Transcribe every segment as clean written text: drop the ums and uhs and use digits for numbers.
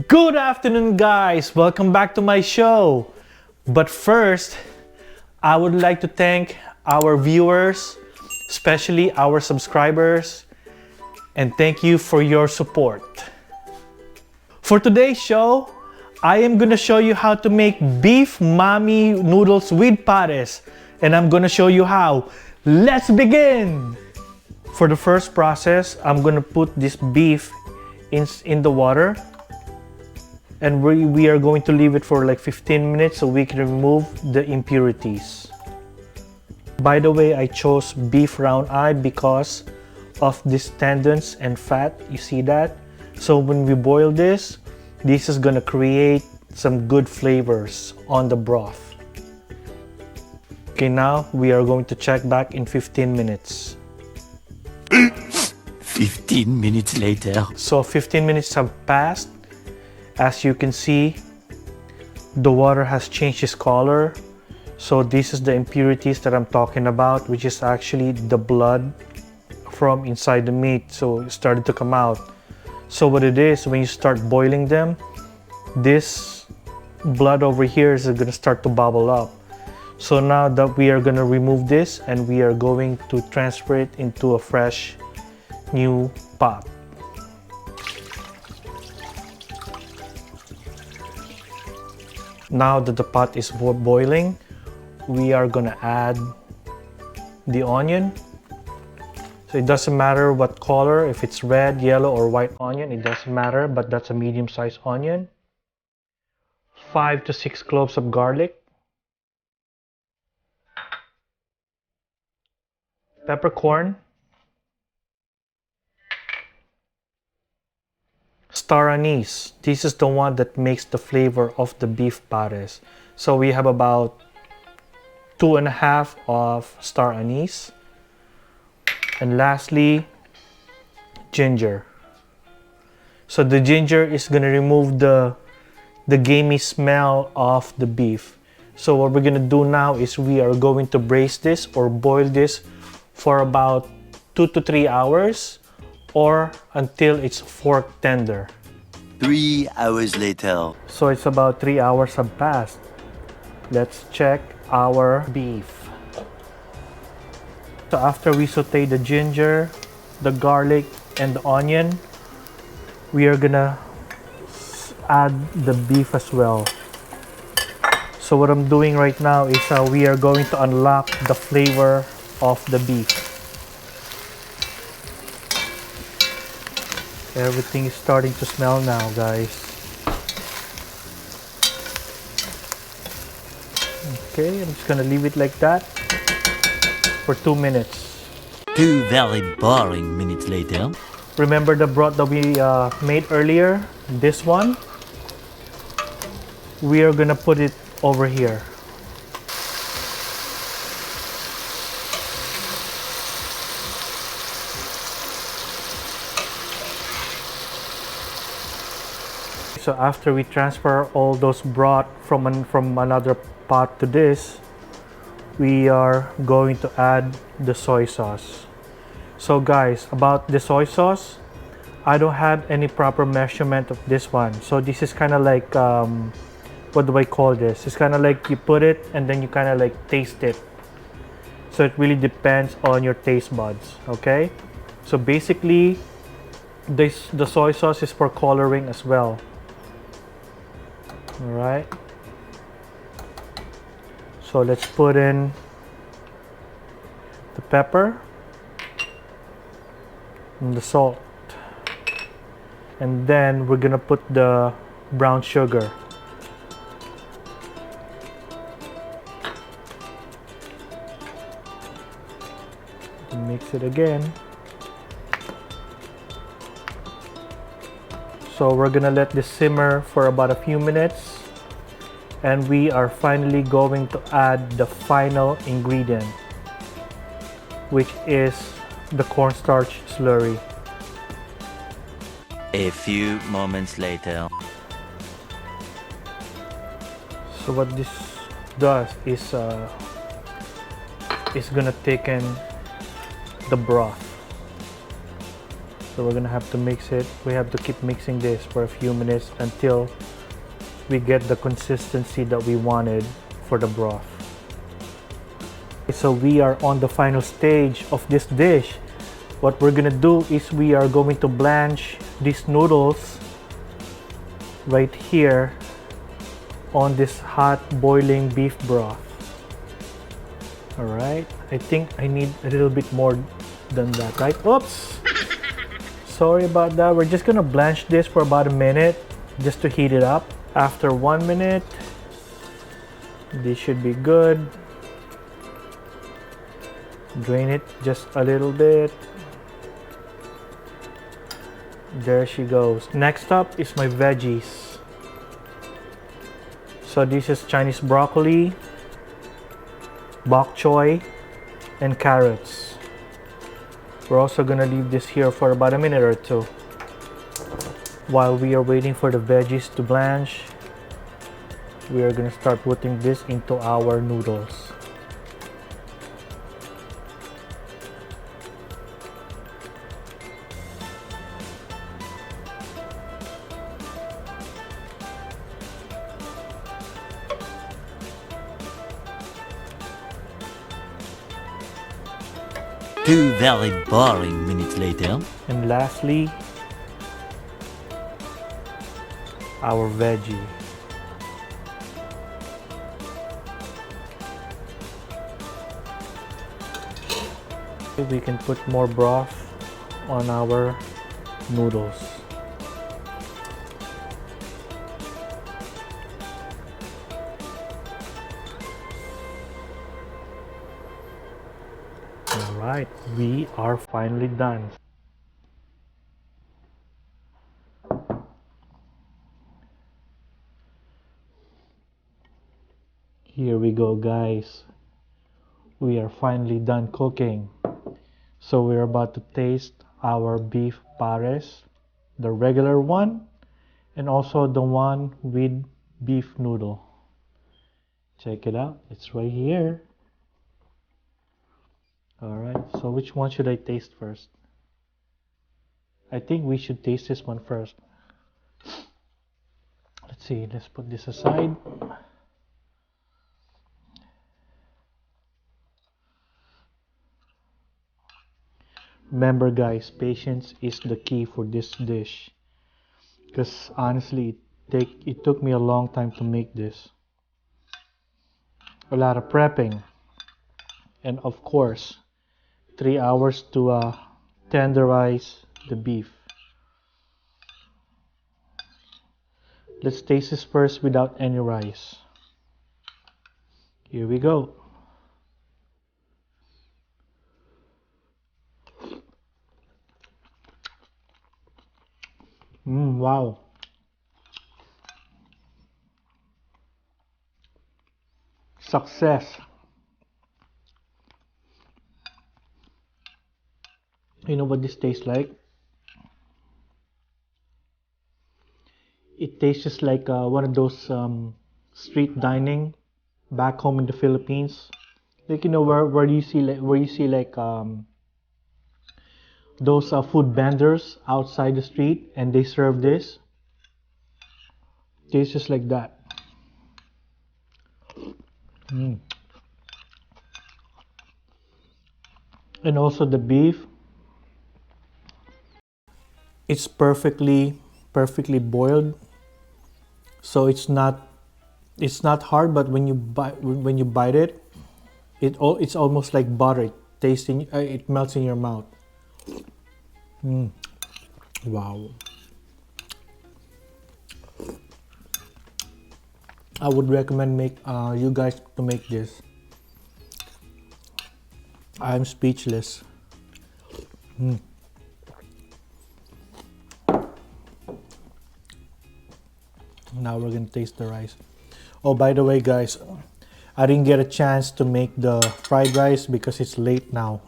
Good afternoon, guys. Welcome back to my show. But first, I would like to thank our viewers, especially our subscribers, and thank you for your support. For today's show, I am gonna show you how to make beef mami noodles with pares, and I'm gonna show you how. Let's begin! For the first process, I'm gonna put this beef in the water, and we are going to leave it for like 15 minutes so we can remove the impurities. By the way, I chose beef round eye because of these tendons and fat. You see that? So when we boil this is gonna create some good flavors on the broth. Okay, now we are going to check back in 15 minutes. 15 minutes later. So 15 minutes have passed. As you can see, the water has changed its color. So this is the impurities that I'm talking about, which is actually the blood from inside the meat. So it started to come out. So what it is, when you start boiling them, this blood over here is going to start to bubble up. So now that we are going to remove this, and we are going to transfer it into a fresh new pot. Now that the pot is boiling, we are gonna add the onion. So it doesn't matter what color, if it's red, yellow, or white onion, it doesn't matter, but that's a medium-sized onion. 5 to 6 cloves of garlic. Peppercorn. Star anise. This is the one that makes the flavor of the beef pares. So we have about 2.5 of star anise. And lastly, ginger. So the ginger is gonna remove the gamey smell of the beef. So what we're gonna do now is we are going to braise this or boil this for about 2 to 3 hours, or until it's fork tender. 3 hours later. So it's about 3 hours have passed. Let's check our beef. So after we saute the ginger, the garlic, and the onion, we are gonna add the beef as well. So what I'm doing right now is we are going to unlock the flavor of the beef. Everything is starting to smell now, guys. Okay, I'm just gonna leave it like that for 2 minutes. 2 very boring minutes later. Remember the broth that we made earlier? This one? We are gonna put it over here. So after we transfer all those broth from another pot to this, we are going to add the soy sauce. So guys, about the soy sauce, I don't have any proper measurement of this one. So this is kind of like, what do I call this? It's kind of like you put it and then you kind of like taste it. So it really depends on your taste buds, okay? So basically, the soy sauce is for coloring as well. All right, so let's put in the pepper and the salt, and then we're gonna put the brown sugar. Mix it again. So we're gonna let this simmer for about a few minutes, and we are finally going to add the final ingredient, which is the cornstarch slurry. A few moments later. So what this does is it's gonna thicken the broth. So we're gonna have to mix it. We have to keep mixing this for a few minutes until we get the consistency that we wanted for the broth. So we are on the final stage of this dish. What we're gonna do is we are going to blanch these noodles right here on this hot boiling beef broth. All right, I think I need a little bit more than that, right? Oops, sorry about that. We're just gonna blanch this for about a minute just to heat it up. After 1 minute, this should be good. Drain it just a little bit. There she goes. Next up is my veggies. So this is Chinese broccoli, bok choy, and carrots. We're also gonna leave this here for about a minute or two. While we are waiting for the veggies to blanch, we are gonna start putting this into our noodles. Two very boring minutes later. And lastly, our veggie. We can put more broth on our noodles. Alright, we are finally done. Here we go, guys. We are finally done cooking. So we're about to taste our beef pares, the regular one, and also the one with beef noodle. Check it out, it's right here. Alright, so which one should I taste first? I think we should taste this one first. Let's see, let's put this aside. Remember guys, patience is the key for this dish. Because honestly, it took me a long time to make this. A lot of prepping. And of course, 3 hours to tenderize the beef. Let's taste this first without any rice. Here we go. Wow. Success. You know what this tastes like? It tastes just like one of those street dining back home in the Philippines. Like you know where you see those food vendors outside the street and they serve this. Tastes just like that. And also the beef. It's perfectly boiled. So it's not hard, but when you bite it, it's almost like butter. It melts in your mouth. Wow. I would recommend you guys to make this. I'm speechless. Now we're gonna taste the rice. Oh, by the way, guys, I didn't get a chance to make the fried rice because it's late now.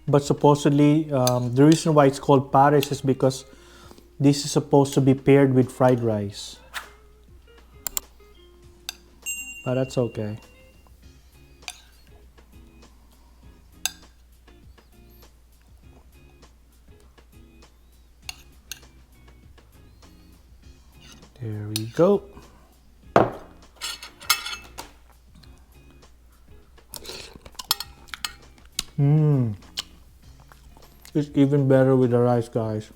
But supposedly, the reason why it's called pares is because this is supposed to be paired with fried rice. But that's okay. There we go. It's even better with the rice, guys.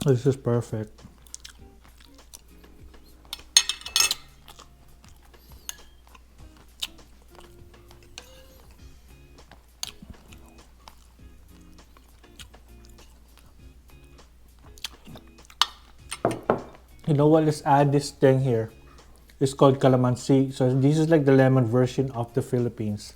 This is perfect. You know what? Let's add this thing here. It's called calamansi. So this is like the lemon version of the Philippines.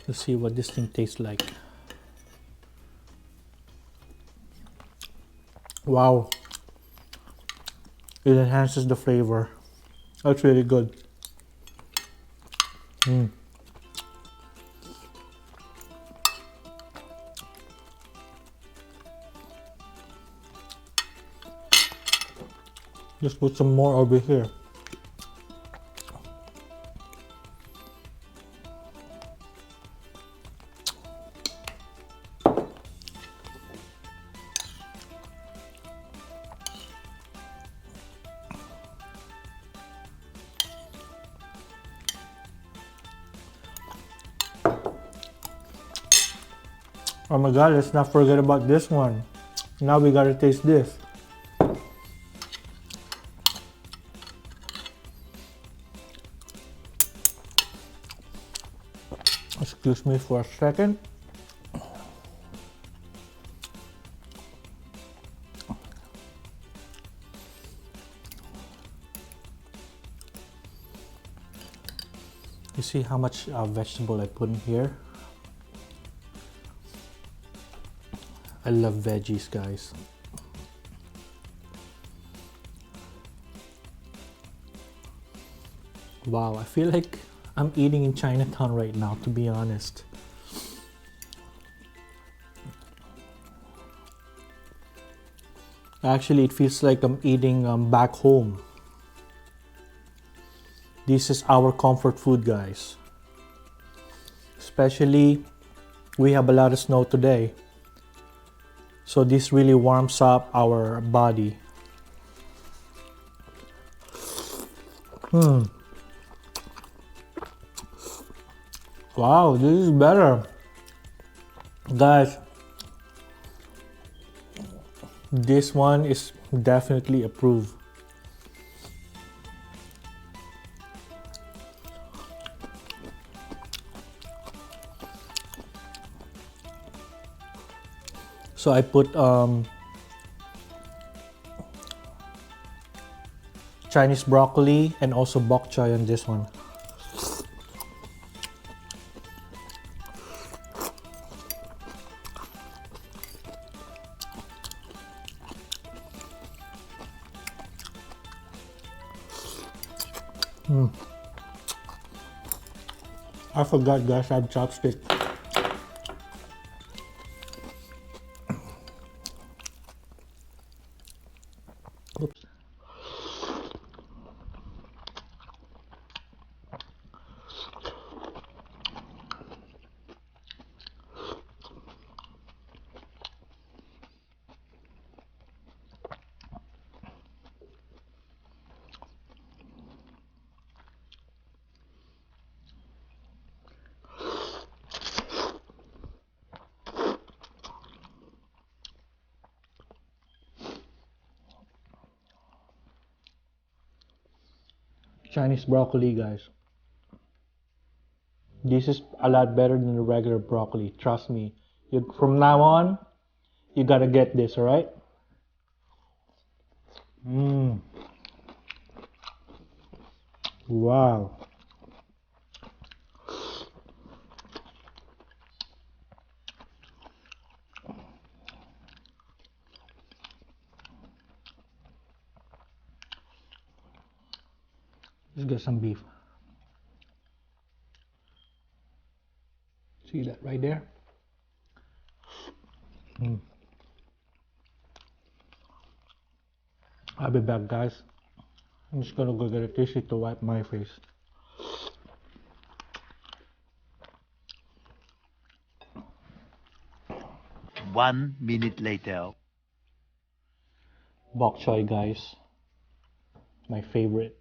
Let's see what this thing tastes like. Wow. It enhances the flavor. That's really good. Just put some more over here. Oh my god, let's not forget about this one. Now we gotta taste this. Excuse me for a second. You see how much vegetable I put in here? I love veggies, guys. Wow, I feel like I'm eating in Chinatown right now, to be honest. Actually, it feels like I'm eating back home. This is our comfort food, guys. Especially, we have a lot of snow today. So this really warms up our body. Wow, this is better. Guys, this one is definitely approved. So I put Chinese broccoli and also bok choy on this one. I forgot, guys, I have chopstick. Oops. Chinese broccoli, guys. This is a lot better than the regular broccoli. Trust me. From now on, you gotta get this, alright? Wow. Let's get some beef. See that right there? I'll be back, guys. I'm just gonna go get a tissue to wipe my face. One minute later. Bok choy, guys. My favorite.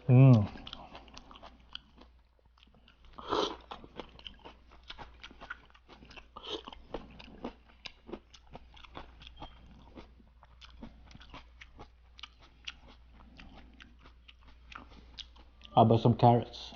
Mmm. How about some carrots?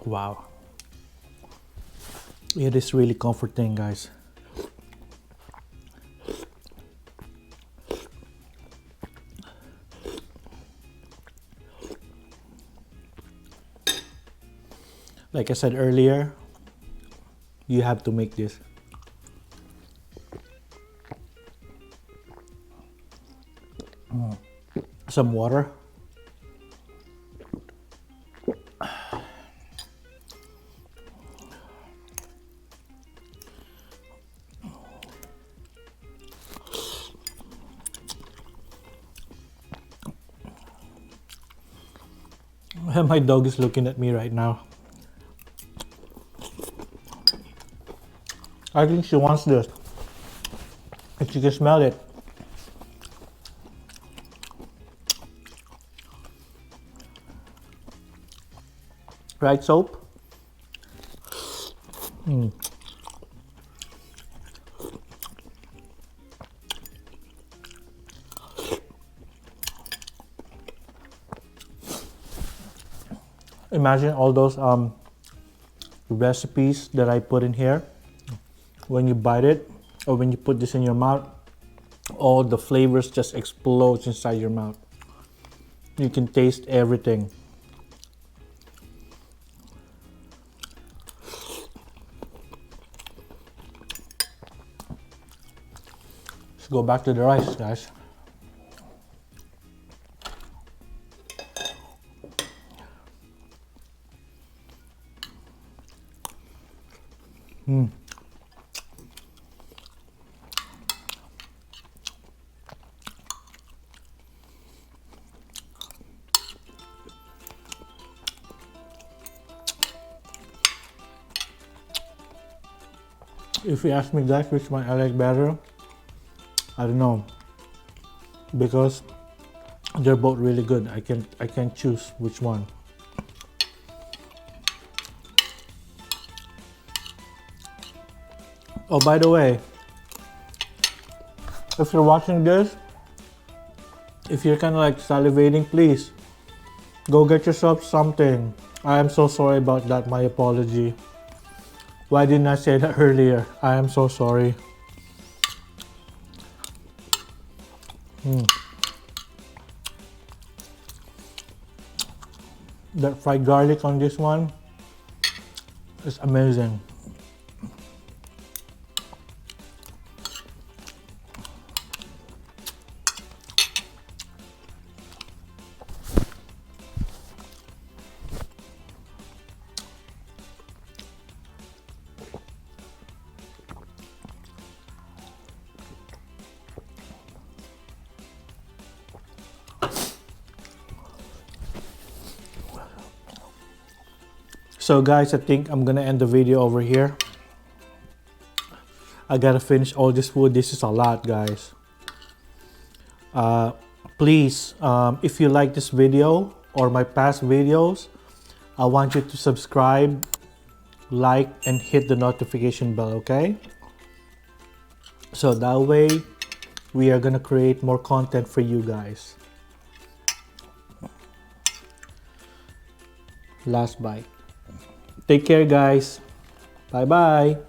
Wow. It is really comforting, guys. Like I said earlier, you have to make this. Some water. My dog is looking at me right now. I think she wants this. If you can smell it. Right, Soap? Imagine all those recipes that I put in here. When you bite it, or when you put this in your mouth, all the flavors just explodes inside your mouth. You can taste everything. Let's go back to the rice, guys. If you ask me, guys, which one I like better, I don't know, because they're both really good. I can't choose which one. Oh, by the way, if you're watching this, if you're kind of like salivating, please go get yourself something. I am so sorry about that. My apology. Why didn't I say that earlier? I am so sorry. That fried garlic on this one is amazing. So guys, I think I'm gonna end the video over here. I gotta finish all this food. This is a lot, guys. Please, if you like this video or my past videos, I want you to subscribe, like, and hit the notification bell, okay? So that way, we are gonna create more content for you guys. Last bite. Take care, guys. Bye-bye.